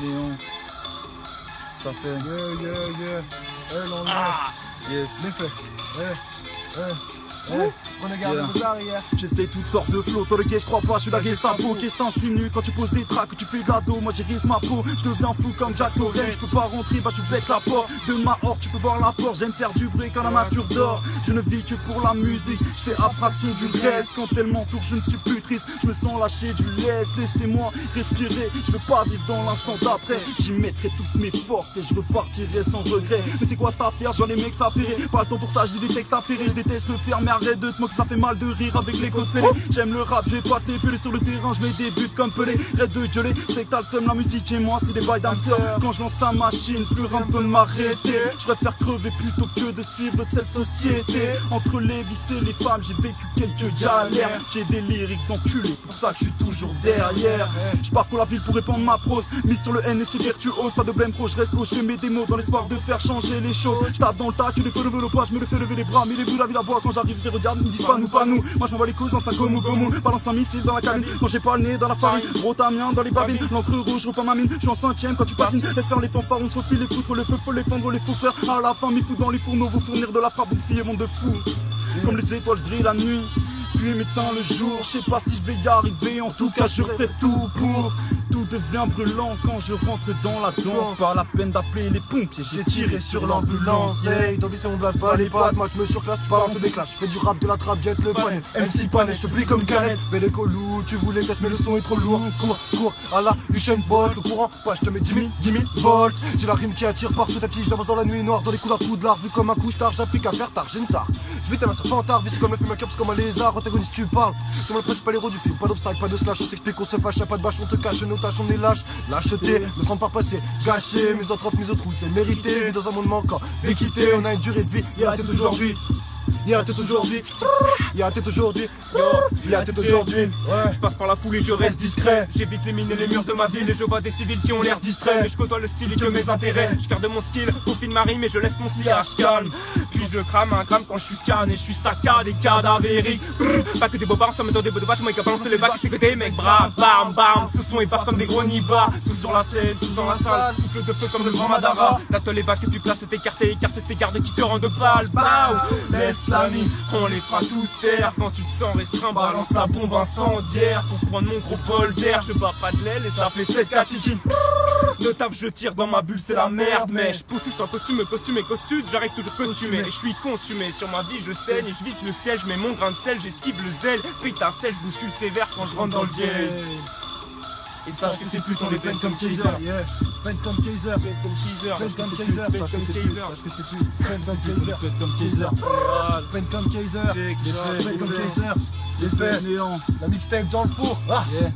Léon, ça fait. Yeah. Non, Yes. l'effet. Prenez garde vos arrières. J'essaie toutes sortes de flots, dans le gay je crois pas, je suis la Gestapo. Qu'est-ce que t'insinues quand tu poses des tracks, que tu fais de la dos, moi j'irise ma peau. Je deviens fou comme Jack Torrent, je peux pas rentrer, bah je bec la porte de ma horde, tu peux voir la porte. J'aime faire du bruit quand la nature dort. Je ne vis que pour la musique, je fais abstraction du reste. Quand elle m'entoure je ne suis plus triste, je me sens lâcher du lest. Laissez-moi respirer, je veux pas vivre dans l'instant d'après. J'y mettrai toutes mes forces et je repartirai sans regret. Mais c'est quoi cette affaire, je vois les mecs s'affairer. Pas le temps pour ça, j'ai des textes à faire. Je déteste le faire, mais arrête de te moquer, ça fait mal de rire avec les côtes fêlées. J'aime le rap, je vais pas te les peler sur le terrain, je mets des buts comme Pelé. Arrête de gueuler, je sais que t'as le seum, la musique chez moi c'est des bails d'âme-sœur. Quand je lance ta machine, plus rien ne peut m'arrêter. Je préfère crever plutôt que de suivre cette société. Entre les vices et les femmes, j'ai vécu quelques galères. J'ai des lyrics d'enculé, pour ça que je suis toujours derrière. Je parcours la ville pour répandre ma prose, mise sur le N et c'est virtuose. Pas de blême pro, je reste haut, je fais mes démos dans l'espoir de faire changer les choses. Je tape dans le tas, tu les fais lever le poids, je me le fais lever les bras. Mais les vous la vie là-bas, quand j'arrive, je les regarde, ils me disent pas nous, pas nous. Moi je m'en bats les couilles, je lance un gomu gomu, balance un missile dans la cabine. Non j'ai pas le nez dans la farine, gros tamien dans les babines. L'encre rouge, reprends ma mine, je suis en 5ème quand tu patines. Laisse faire les fanfares, on se file les foutre, le feu, faut les fendre, les faux frères. À la fin, m'y fout dans les fourneaux, vous fournir de la frappe, vous filles, monde de fou. Comme les étoiles, je brille la nuit, puis m'éteint le jour. Je sais pas si je vais y arriver, en tout cas je ferai tout pour. Tout devient brûlant quand je rentre dans la danse. Pas la peine d'appeler les pompiers, j'ai tiré sur l'ambulance. Hey, tant pis c'est mon blast, pas les pattes, moi je me surclasse, tu parles en te déclash. Je fais du rap, de la trappe, guette le panier. MC Panet, je te plie comme Canette. Mais les colous, tu voulais tester, mais le son est trop lourd. Cours, à la Usain Bolt, le courant, pas je te mets 10 000 volts. J'ai la rime qui attire partout à tige, j'avance dans la nuit noire, dans les coups de poudlard. Vu comme un couche tard, j'applique à faire tard, j'ai une tard. Je vais t'aimer un serpentard, vite comme le film, un cap, comme un lézard. Antagoniste, tu parles, c'est moi le principal héros du film. Pas d'obstacle, pas de slash, on t'explique, on se fâche, y'a pas de bâche, on te cache, nos tâches, on est lâche. Lâcheté, ne sens pas passer, gâché, mes autres trous, c'est mérité. Vu dans un monde manquant, d'équité, on a une durée de vie, y'a la tête aujourd'hui. Y'a la tête aujourd'hui, y'a la tête aujourd'hui, y'a la tête aujourd'hui. Je passe par la foule et je reste discret. J'évite les mines et les murs de ma ville et je vois des civils qui ont l'air distraits. Mais je côtoie le style et que mes intérêts. Je garde mon skill, peaufine ma rime et je laisse mon sillage calme. Puis je crame un gramme quand je suis canne et je suis saccade et cadavérique. Pas que des bobards, ça me donne des bouts de batte. Moi qui a balancé les bacs, c'est que des mecs braves. Bam bam, ce son est barre comme des gros nibards. Tout sur la scène, tout dans la salle. Souffle de feu comme le grand Madara. Tâte les bacs et puis place est écarté. Écarte ces gardes qui te rendent pâle. Laisse l'ami, on les fera tous taire. Quand tu te sens restreint, balance la bombe incendiaire. Pour prendre mon gros bol d'air, je bats pas de l'aile et ça fait 7 katiki. Le taf je tire dans ma bulle c'est la merde. Mais je postule sur costume et costume. J'arrive toujours costumé et je suis consumé. Sur ma vie je saigne et je visse le ciel. Je mets mon grain de sel, j'esquive le zèle. Pétassel, je bouscule sévère quand je rentre dans le diel. Et sache que c'est plus ton les peines comme Kaiser. Peine comme Kaiser. Peine comme Kaiser. Peine comme Kaiser. Sache que c'est plus. Peine comme Kaiser. Peine comme Kaiser. Peine comme Kaiser. Peine comme Kaiser. Les faits, Léon. La mixtape dans le four. Yeah.